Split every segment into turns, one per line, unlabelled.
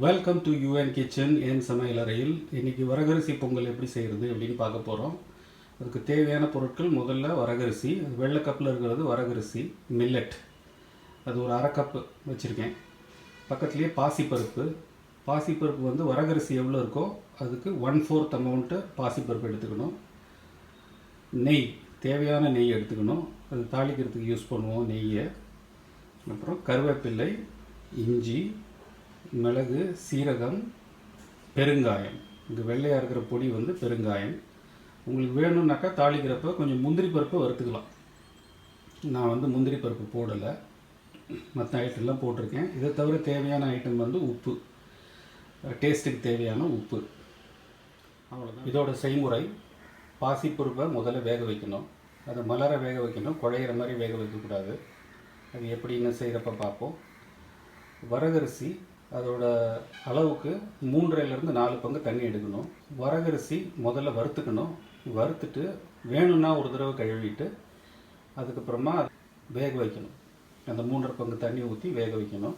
Welcome to UN kitchen என் சமையலறையில். இன்றைக்கி வரகரிசி பொங்கல் எப்படி செய்கிறது அப்படின்னு பார்க்க போகிறோம். அதுக்கு தேவையான பொருட்கள், முதல்ல வரகரிசி. அது வெள்ளை கப்பில் இருக்கிறது வரகரிசி மில்லட், அது ஒரு அரை கப்பு வச்சுருக்கேன். பக்கத்துலேயே பாசிப்பருப்பு. பாசிப்பருப்பு வந்து வரகரிசி எவ்வளோ இருக்கோ அதுக்கு 1/4 அமௌண்ட்டு பாசிப்பருப்பு எடுத்துக்கணும். நெய், தேவையான நெய் எடுத்துக்கணும். அது தாளிக்கிறதுக்கு யூஸ் பண்ணுவோம் நெய்யை. அப்புறம் கருவேப்பிலை, இஞ்சி, மிளகு, சீரகம், பெருங்காயம். இங்கே வெள்ளையாக இருக்கிற பொடி வந்து பெருங்காயம். உங்களுக்கு வேணும்னாக்கா தாளிக்கிறப்ப கொஞ்சம் முந்திரி பருப்பு வறுத்துக்கலாம். நான் வந்து முந்திரி பருப்பு போடலை, மற்ற ஐட்டம்லாம் போட்டிருக்கேன். இதை தவிர தேவையான ஐட்டம் வந்து உப்பு, டேஸ்ட்டுக்கு தேவையான உப்பு, அவ்வளோதான். இதோட செய்முறை: பாசிப்பருப்பை முதல்ல வேக வைக்கணும். அதை மலர வேக வைக்கணும், குழையிற மாதிரி வேக வைக்கக்கூடாது. அது எப்படின்னு செய்கிறப்ப பார்ப்போம். வரகரிசி அதோட அளவுக்கு 3.5லேருந்து 4 பங்கு தண்ணி எடுக்கணும். வரகரிசி முதல்ல வறுத்துக்கணும். வறுத்துட்டு வேணும்னா ஒரு தடவை கழுவிட்டு அதுக்கப்புறமா வேக வைக்கணும். அந்த 3.5 பங்கு தண்ணி ஊற்றி வேக வைக்கணும்.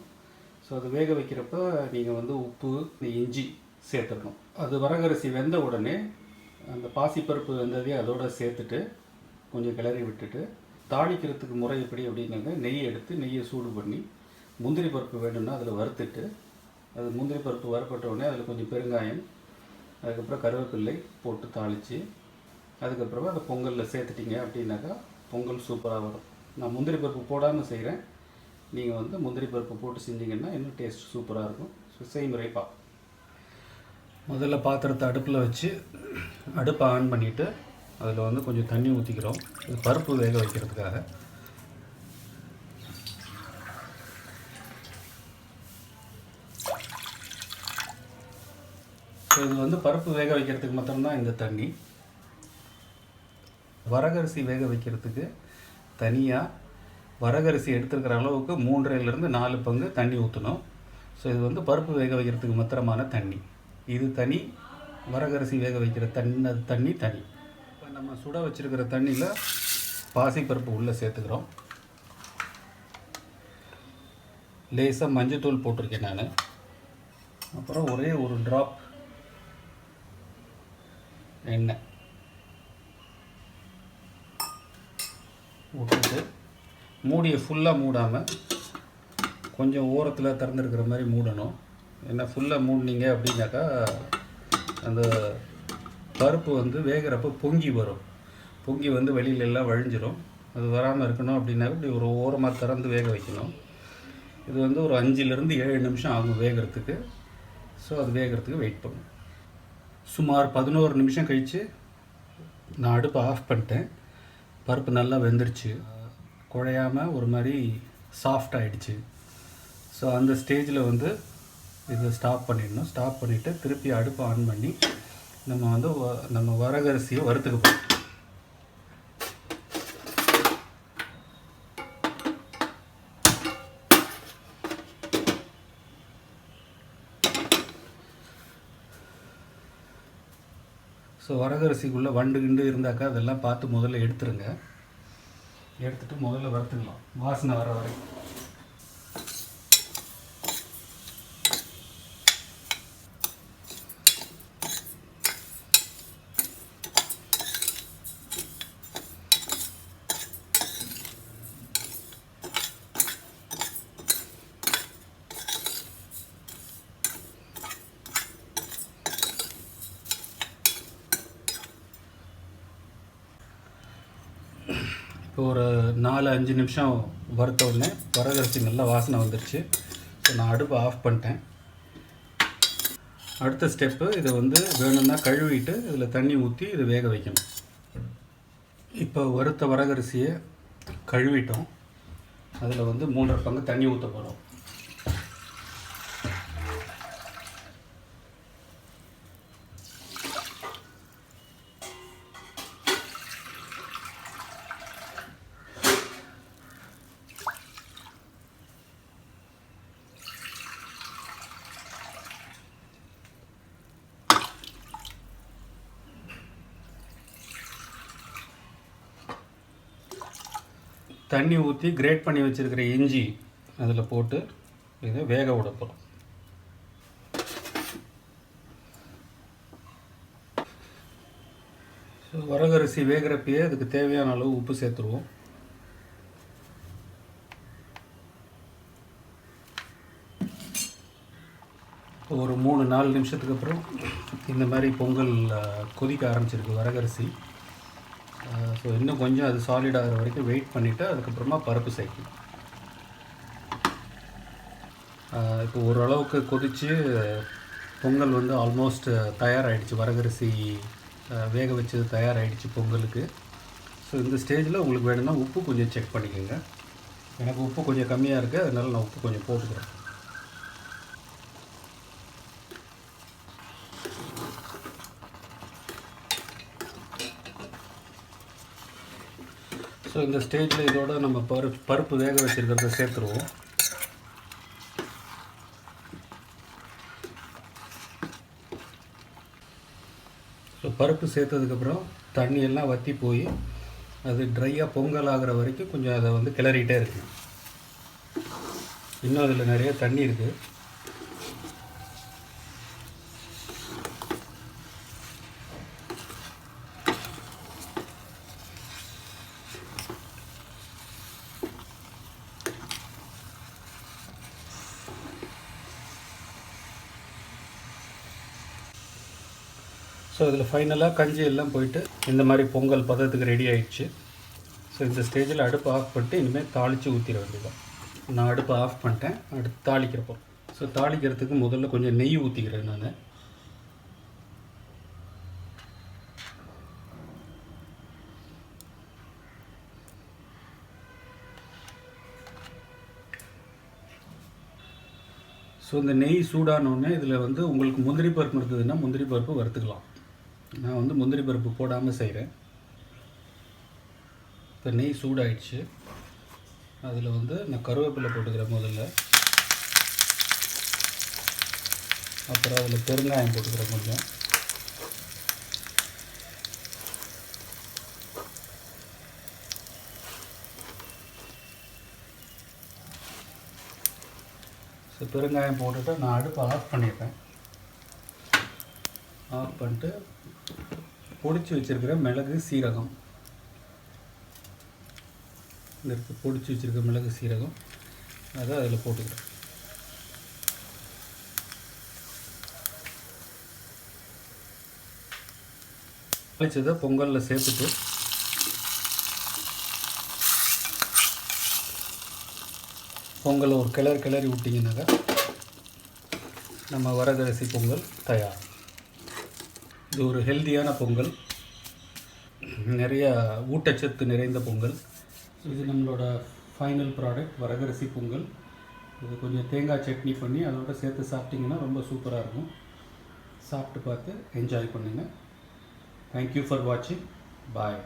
ஸோ அது வேக வைக்கிறப்ப நீங்கள் வந்து உப்பு, இஞ்சி சேர்த்துக்கணும். அது வரகரிசி வெந்த உடனே அந்த பாசிப்பருப்பு வெந்ததையும் அதோடு சேர்த்துட்டு கொஞ்சம் கிளறி விட்டுட்டு, தாளிக்கிறதுக்கு முறை எப்படி அப்படின்னாங்க, நெய் எடுத்து நெய்யை சூடு பண்ணி முந்திரி பருப்பு வேணும்னா அதில் வறுத்துட்டு, அது முந்திரி பருப்பு வறுப்பட்ட உடனே அதில் கொஞ்சம் பெருங்காயம், அதுக்கப்புறம் கருவேப்பிள்ளை போட்டு தாளித்து, அதுக்கப்புறமா அதை பொங்கலில் சேர்த்துட்டிங்க அப்படின்னாக்கா பொங்கல் சூப்பராக வரும். நான் முந்திரி பருப்பு போடாமல் செய்கிறேன். நீங்கள் வந்து முந்திரி பருப்பு போட்டு செஞ்சிங்கன்னா இன்னும் டேஸ்ட் சூப்பராக இருக்கும். ஸோ செய்முறை பார்ப்போம். முதல்ல பாத்திரத்தை அடுப்பில் வச்சு அடுப்பை ஆன் பண்ணிவிட்டு அதில் வந்து கொஞ்சம் தண்ணி ஊற்றிக்கிறோம். இது பருப்பு வேக வைக்கிறதுக்காக. ஸோ இது வந்து பருப்பு வேக வைக்கிறதுக்கு மட்டும்தான் இந்த தண்ணி. வரகரிசி வேக வைக்கிறதுக்கு தனியாக வரகரிசி எடுத்துருக்கிற அளவுக்கு 3.5லேருந்து 4 பங்கு தண்ணி ஊற்றணும். ஸோ இது வந்து பருப்பு வேக வைக்கிறதுக்கு மாத்திரமான தண்ணி. இது தனி, வரகரிசி வேக வைக்கிற தண்ணி தனி. இப்போ நம்ம சுட வச்சுருக்கிற தண்ணியில் பாசிப்பருப்பு உள்ளே சேர்த்துக்கிறோம். லேசாக மஞ்சத்தூள் போட்டிருக்கேன் நான். அப்புறம் ஒரே ஒரு ட்ராப் எண்ணெய் விட்டுட்டு மூடியை ஃபுல்லாக மூடாமல் கொஞ்சம் ஓரத்தில் திறந்துருக்கிற மாதிரி மூடணும். ஏன்னா ஃபுல்லாக மூடினீங்க அப்படின்னாக்கா அந்த பருப்பு வந்து வேகிறப்ப பொங்கி வரும். பொங்கி வந்து வெளியிலெல்லாம் வழிஞ்சிரும். அது வராமல் இருக்கணும் அப்படின்னாக்க இப்படி ஒரு ஓரமாக திறந்து வேக வைக்கணும். இது வந்து ஒரு 5லேருந்து 7 நிமிஷம் ஆகும் வேகிறதுக்கு. ஸோ அது வேகிறதுக்கு வெயிட் பண்ணும். சுமார் 11 நிமிஷம் கழித்து நான் அடுப்பை ஆஃப் பண்ணிட்டேன். பருப்பு நல்லா வெந்துருச்சு, குழையாமல் ஒரு மாதிரி சாஃப்ட் ஆகிடுச்சு. ஸோ அந்த ஸ்டேஜில் வந்து இதை ஸ்டாப் பண்ணிடணும். ஸ்டாப் பண்ணிவிட்டு திருப்பி அடுப்பை ஆன் பண்ணி நம்ம வரகரிசியை வறுத்துக்க போகிறோம். ஸோ வரகரிசிக்குள்ளே வண்டு கிண்டு இருந்தாக்கா அதெல்லாம் பார்த்து முதல்ல எடுத்துருங்க. எடுத்துகிட்டு முதல்ல வறுத்துக்கலாம், வாசனை வர வரைக்கும். இப்போ ஒரு 4-5 நிமிஷம் வறுத்த உடனே வரகரிசி நல்லா வாசனை வந்துடுச்சு. ஸோ நான் அடுப்பை ஆஃப் பண்ணிட்டேன். அடுத்த ஸ்டெப்பு, இதை வந்து வேணும்னா கழுவிட்டு இதில் தண்ணி ஊற்றி இதை வேக வைக்கணும். இப்போ வறுத்த வரகரிசியை கழுவிட்டோம். அதில் வந்து 3.5 பங்கு தண்ணி ஊற்ற போகிறோம். தண்ணி ஊற்றி கிரேட் பண்ணி வச்சுருக்கிற இஞ்சி அதில் போட்டு இதை வேக விட போகிறோம். ஸோ வரகரிசி வேகிறப்பயே அதுக்கு தேவையான அளவு உப்பு சேர்த்துருவோம். ஒரு 3-4 நிமிஷத்துக்கு அப்புறம் இந்த மாதிரி பொங்கல் கொதிக்க ஆரம்பிச்சிருக்கு வரகரிசி. ஸோ இன்னும் கொஞ்சம் அது சாலிட் ஆகிற வரைக்கும் வெயிட் பண்ணிவிட்டு அதுக்கப்புறமா பருப்பு சேர்க்கணும். இப்போ ஓரளவுக்கு கொதித்து பொங்கல் வந்து ஆல்மோஸ்ட் தயாராகிடுச்சு. வரகரிசி வேக வச்சது தயாராகிடுச்சு பொங்கலுக்கு. ஸோ இந்த ஸ்டேஜில் உங்களுக்கு வேணும்னா உப்பு கொஞ்சம் செக் பண்ணிக்கோங்க. எனக்கு உப்பு கொஞ்சம் கம்மியாக இருக்குது, அதனால நான் உப்பு கொஞ்சம் போட்டுக்கிறேன். ஸோ இந்த ஸ்டேஜில் இதோட நம்ம பருப்பு வேக வச்சுருக்கிறத சேர்த்துருவோம். ஸோ பருப்பு சேர்த்ததுக்கப்புறம் தண்ணியெல்லாம் வற்றி போய் அது ட்ரையாக பொங்கல் ஆகிற வரைக்கும் கொஞ்சம் அதை வந்து கிளறிகிட்டே இருக்குது. இன்னும் அதில் நிறைய தண்ணி இருக்குது. ஸோ இதில் ஃபைனலாக கஞ்சி எல்லாம் போயிட்டு இந்த மாதிரி பொங்கல் பதத்துக்கு ரெடி ஆகிடுச்சு. ஸோ இந்த ஸ்டேஜில் அடுப்பு ஆஃப் பண்ணிட்டு இனிமேல் தாளித்து ஊற்றிட வேண்டியதான். நான் அடுப்பை ஆஃப் பண்ணிட்டேன். அடுத்து தாளிக்கிறப்போ ஸோ தாளிக்கிறதுக்கு முதல்ல கொஞ்சம் நெய் ஊற்றிக்கிறேன் நான். ஸோ இந்த நெய் சூடானோடனே இதில் வந்து உங்களுக்கு முந்திரி பருப்பு இருந்ததுன்னா முந்திரி பருப்பு வறுத்துக்கலாம். நான் வந்து முந்திரி பருப்பு போடாமல் செய்கிறேன். இப்போ நெய் சூடாயிடுச்சு. அதில் வந்து நான் கருவேப்பிலை போட்டுக்கிறேன் முதல்ல. அப்புறம் அதில் பெருங்காயம் போட்டுக்கிறேன் கொஞ்சம். ஸோ பெருங்காயம் போட்டுட்டு நான் அடுப்பை ஆஃப் பண்ணிடுறேன். ஆஃப் பண்ணிட்டு பொடிச்சு வச்சுருக்கிற மிளகு சீரகம், இந்த பொடிச்சு வச்சுருக்க மிளகு சீரகம் அதை அதில் போட்டுக்கிறேன். வச்சதை பொங்கலில் சேர்த்துட்டு பொங்கலை ஒரு கிளறி விட்டிங்கனாக்கா நம்ம வரகரிசி பொங்கல் தயார். இது ஒரு ஹெல்தியான பொங்கல், நிறைய ஊட்டச்சத்து நிறைந்த பொங்கல். இது நம்மளோட ஃபைனல் ப்ராடக்ட் வரகரிசி பொங்கல். இது கொஞ்சம் தேங்காய் சட்னி பண்ணி அதோட சேர்த்து சாப்பிட்டிங்கன்னா ரொம்ப சூப்பராக இருக்கும். சாப்பிட்டு பார்த்து என்ஜாய் பண்ணுங்கள். தேங்க்யூ ஃபார் வாட்சிங். பாய்.